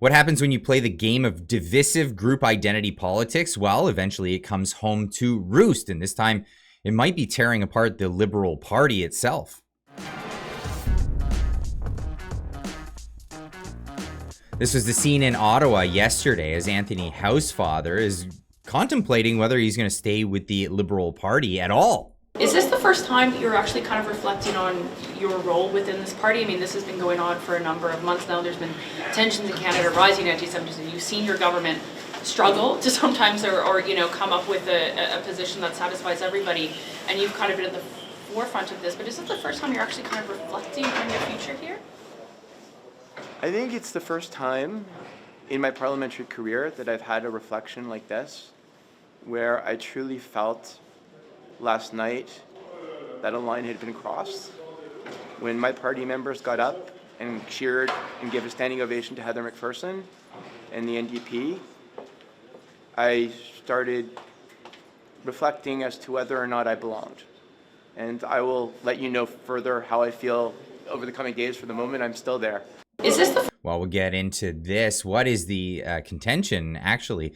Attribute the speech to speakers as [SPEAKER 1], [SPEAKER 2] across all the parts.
[SPEAKER 1] What happens when you play the game of divisive group identity politics? Well, eventually it comes home to roost, and this time it might be tearing apart the Liberal Party itself. This was the scene in Ottawa yesterday as Anthony Housefather is contemplating whether he's going to stay with the Liberal Party at all.
[SPEAKER 2] Is this the first time that you're actually kind of reflecting on your role within this party? I mean, this has been going on for a number of months now. There's been tensions in Canada, rising anti-Semitism. You've seen your government struggle to sometimes or come up with a position that satisfies everybody, and you've kind of been at the forefront of this. But is this the first time you're actually kind of reflecting on your future here?
[SPEAKER 3] I think it's the first time in my parliamentary career that I've had a reflection like this, where I truly felt last night that a line had been crossed when my party members got up and cheered and gave a standing ovation to Heather McPherson and the NDP. I started reflecting as to whether or not I belonged. And I will let you know further how I feel over the coming days. For the moment, I'm still there.
[SPEAKER 2] Is this the...
[SPEAKER 1] Well, we'll get into this. What is the contention, actually?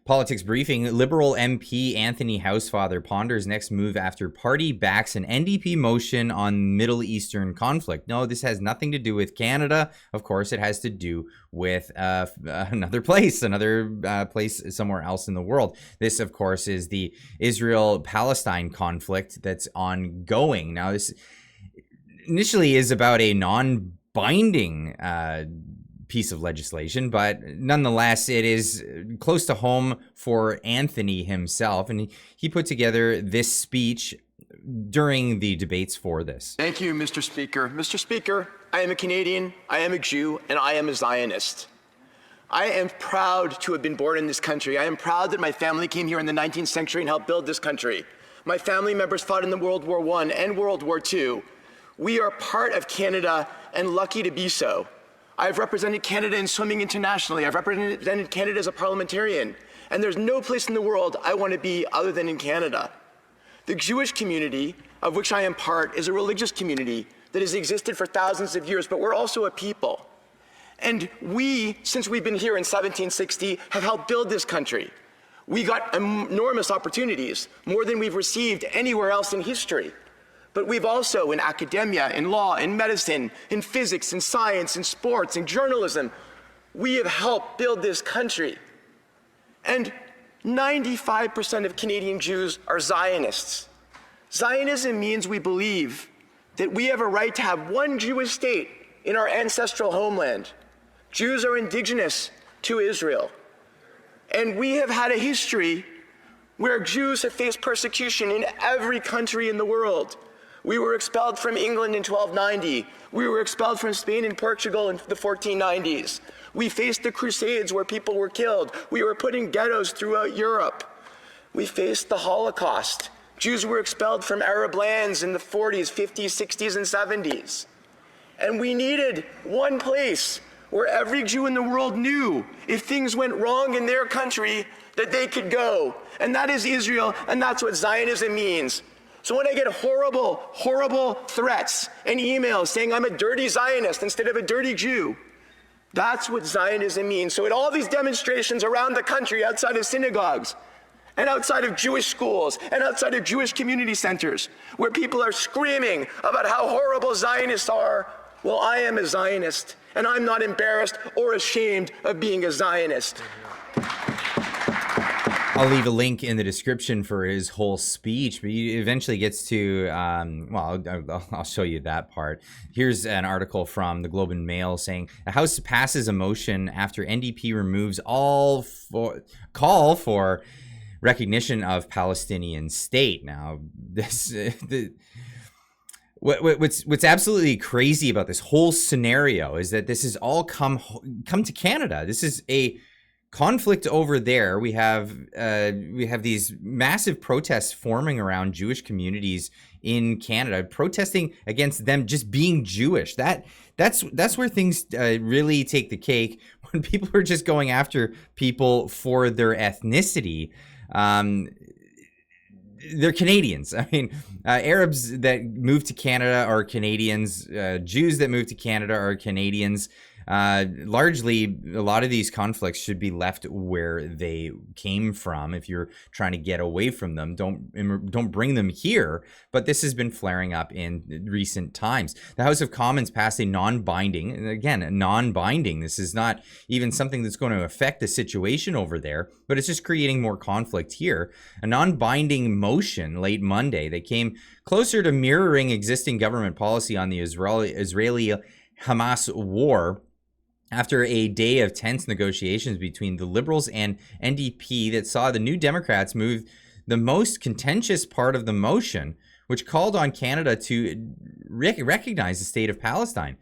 [SPEAKER 1] Politics briefing. Liberal MP Anthony Housefather ponders next move after party backs an NDP motion on Middle Eastern conflict. No, this has nothing to do with Canada. Of course, it has to do with another place somewhere else in the world. This, of course, is the Israel-Palestine conflict that's ongoing. Now, this initially is about a non-binding piece of legislation, but nonetheless, it is close to home for Anthony himself, and he put together this speech during the debates for this.
[SPEAKER 4] Thank you, Mr. Speaker. Mr. Speaker, I am a Canadian, I am a Jew, and I am a Zionist. I am proud to have been born in this country. I am proud that my family came here in the 19th century and helped build this country. My family members fought in the World War I and World War II. We are part of Canada and lucky to be so. I've represented Canada in swimming internationally. I've represented Canada as a parliamentarian. And there's no place in the world I want to be other than in Canada. The Jewish community, of which I am part, is a religious community that has existed for thousands of years, but we're also a people. And we, since we've been here in 1760, have helped build this country. We got enormous opportunities, more than we've received anywhere else in history. But we've also, in academia, in law, in medicine, in physics, in science, in sports, in journalism, we have helped build this country. And 95% of Canadian Jews are Zionists. Zionism means we believe that we have a right to have one Jewish state in our ancestral homeland. Jews are indigenous to Israel. And we have had a history where Jews have faced persecution in every country in the world. We were expelled from England in 1290. We were expelled from Spain and Portugal in the 1490s. We faced the Crusades where people were killed. We were put in ghettos throughout Europe. We faced the Holocaust. Jews were expelled from Arab lands in the 40s, 50s, 60s, and 70s. And we needed one place where every Jew in the world knew if things went wrong in their country that they could go. And that is Israel, and that's what Zionism means. So when I get horrible, horrible threats and emails saying I'm a dirty Zionist instead of a dirty Jew, that's what Zionism means. So at all these demonstrations around the country, outside of synagogues, and outside of Jewish schools, and outside of Jewish community centers, where people are screaming about how horrible Zionists are, well, I am a Zionist, and I'm not embarrassed or ashamed of being a Zionist.
[SPEAKER 1] I'll leave a link in the description for his whole speech, but he eventually gets to, I'll show you that part. Here's an article from the Globe and Mail saying, the House passes a motion after NDP removes all call for recognition of Palestinian state. Now, what's absolutely crazy about this whole scenario is that this has all come to Canada. This is a conflict over there. We have these massive protests forming around Jewish communities in Canada, protesting against them just being Jewish. That's where things really take the cake, when people are just going after people for their ethnicity. They're Canadians. I mean, Arabs that move to Canada are Canadians. Jews that move to Canada are Canadians. Largely, a lot of these conflicts should be left where they came from. If you're trying to get away from them, don't bring them here. But this has been flaring up in recent times. The House of Commons passed a non-binding, and again, non-binding. This is not even something that's going to affect the situation over there, but it's just creating more conflict here. A non-binding motion late Monday that came closer to mirroring existing government policy on the Israeli-Hamas war, after a day of tense negotiations between the Liberals and NDP that saw the New Democrats move the most contentious part of the motion, which called on Canada to recognize the state of Palestine.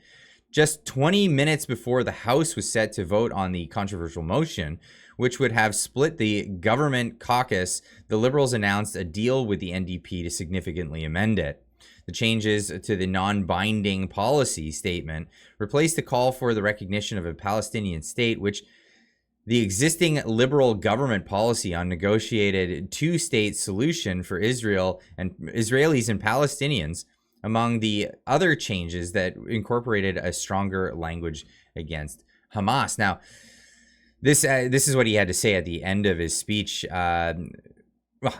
[SPEAKER 1] Just 20 minutes before the House was set to vote on the controversial motion, which would have split the government caucus, the Liberals announced a deal with the NDP to significantly amend it. The changes to the non-binding policy statement replaced the call for the recognition of a Palestinian state, which the existing Liberal government policy on negotiated two-state solution for Israel and Israelis and Palestinians, among the other changes that incorporated a stronger language against Hamas. Now, this is what he had to say at the end of his speech. Well,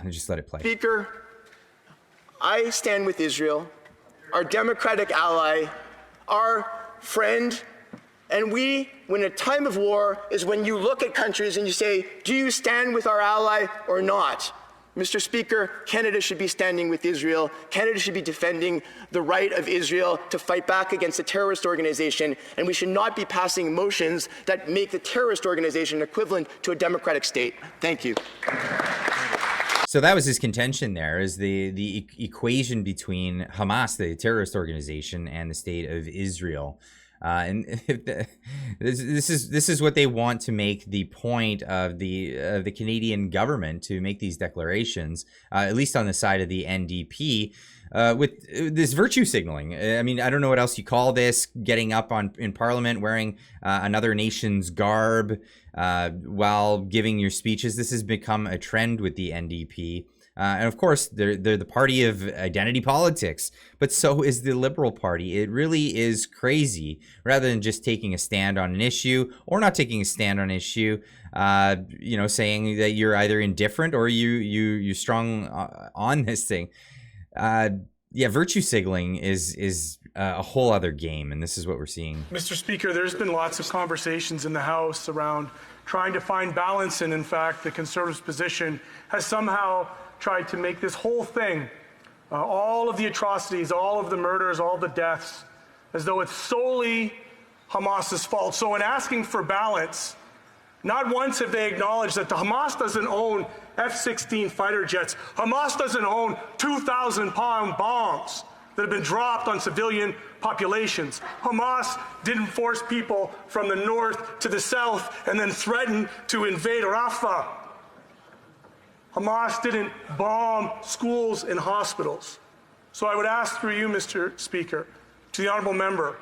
[SPEAKER 1] just let it play.
[SPEAKER 4] Speaker, I stand with Israel, our democratic ally, our friend, and we, when a time of war, is when you look at countries and you say, do you stand with our ally or not? Mr. Speaker, Canada should be standing with Israel. Canada should be defending the right of Israel to fight back against a terrorist organization, and we should not be passing motions that make the terrorist organization equivalent to a democratic state. Thank you.
[SPEAKER 1] So that was his contention there, is the equation between Hamas, the terrorist organization, and the state of Israel. And this is what they want to make the point of the Canadian government, to make these declarations, at least on the side of the NDP, with this virtue signaling. I mean, I don't know what else you call this, getting up in Parliament wearing another nation's garb while giving your speeches. This has become a trend with the NDP. And of course, they're the party of identity politics, but so is the Liberal Party. It really is crazy. Rather than just taking a stand on an issue or not taking a stand on an issue, saying that you're either indifferent or you're strong on this thing. Virtue signaling is a whole other game, and this is what we're seeing.
[SPEAKER 5] Mr. Speaker, there's been lots of conversations in the House around trying to find balance, and in fact, the Conservatives' position has somehow tried to make this whole thing, all of the atrocities, all of the murders, all the deaths, as though it's solely Hamas's fault. So in asking for balance, not once have they acknowledged that the Hamas doesn't own F-16 fighter jets. Hamas doesn't own 2,000-pound bombs that have been dropped on civilian populations. Hamas didn't force people from the north to the south and then threaten to invade Rafah. Hamas didn't bomb schools and hospitals. So I would ask through you, Mr. Speaker, to the honourable member,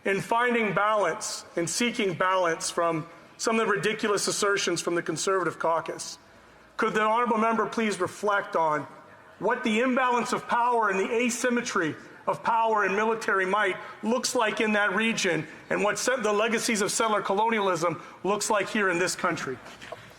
[SPEAKER 5] in finding balance, in seeking balance from some of the ridiculous assertions from the Conservative caucus, could the honourable member please reflect on what the imbalance of power and the asymmetry of power and military might looks like in that region, and what the legacies of settler colonialism looks like here in this country?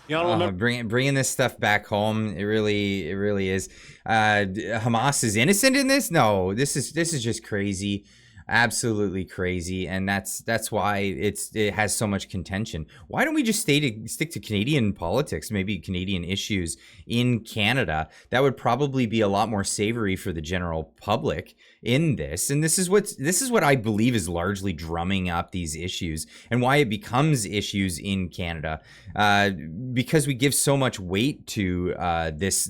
[SPEAKER 1] Bringing this stuff back home, it really is. Hamas is innocent in this? No, this is just crazy, absolutely crazy, and that's why it has so much contention. Why don't we just stick to Canadian politics, maybe Canadian issues in Canada? That would probably be a lot more savory for the general public in this. And this is what I believe is largely drumming up these issues, and why it becomes issues in Canada, because we give so much weight to this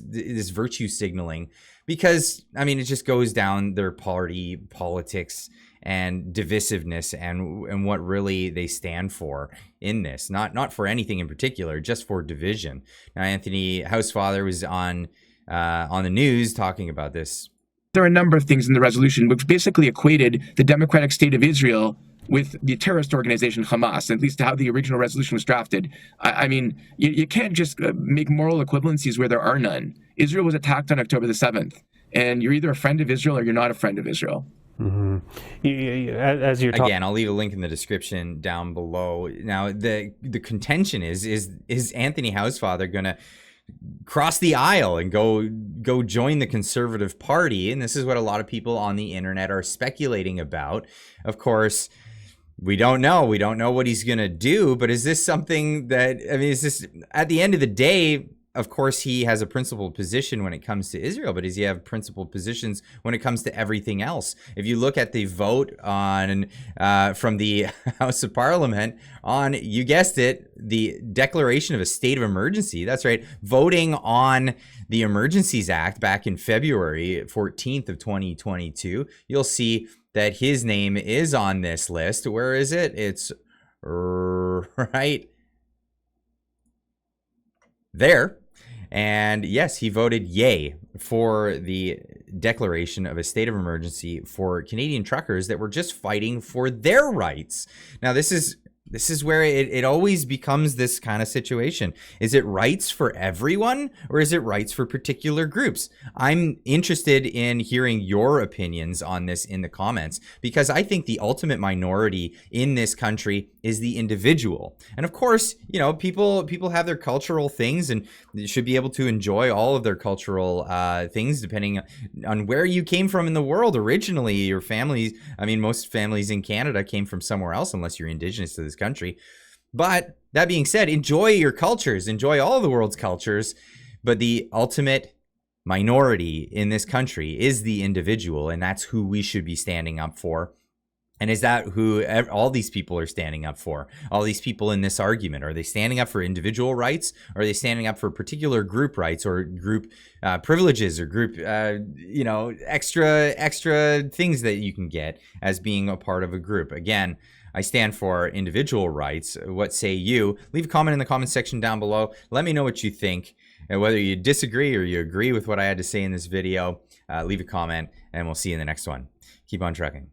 [SPEAKER 1] virtue signaling, because I mean, it just goes down their party politics and divisiveness and what really they stand for in this, not for anything in particular, just for division. Now, Anthony Housefather was on the news talking about this.
[SPEAKER 6] There are a number of things in the resolution which basically equated the democratic state of Israel with the terrorist organization Hamas, at least how the original resolution was drafted. I mean, you can't just make moral equivalencies where there are none. Israel was attacked on October the 7th, and you're either a friend of Israel or you're not a friend of Israel.
[SPEAKER 7] As you're talking,
[SPEAKER 1] Again, I'll leave a link in the description down below. Now, the contention is Anthony Housefather going to cross the aisle and go join the Conservative Party? And this is what a lot of people on the internet are speculating about. Of course, we don't know. We don't know what he's going to do, but is this something that, I mean, is this, at the end of the day, of course, he has a principled position when it comes to Israel, but does he have principled positions when it comes to everything else? If you look at the vote on from the House of Parliament on, you guessed it, the declaration of a state of emergency. That's right, voting on the Emergencies Act back in February 14th of 2022, you'll see that his name is on this list. Where is it? It's right there. And yes, he voted yay for the declaration of a state of emergency for Canadian truckers that were just fighting for their rights. Now, this is where it always becomes this kind of situation. Is it rights for everyone, or is it rights for particular groups? I'm interested in hearing your opinions on this in the comments, because I think the ultimate minority in this country is the individual. And of course, you know, people have their cultural things, and they should be able to enjoy all of their cultural things depending on where you came from in the world originally. Your families, I mean, most families in Canada came from somewhere else unless you're indigenous to this country. But that being said, enjoy your cultures, enjoy all of the world's cultures, but the ultimate minority in this country is the individual, and that's who we should be standing up for. And is that who all these people are standing up for? All these people in this argument, are they standing up for individual rights? Or are they standing up for particular group rights or group privileges or group, extra things that you can get as being a part of a group? Again, I stand for individual rights. What say you? Leave a comment in the comment section down below. Let me know what you think, and whether you disagree or you agree with what I had to say in this video. Leave a comment, and we'll see you in the next one. Keep on trucking.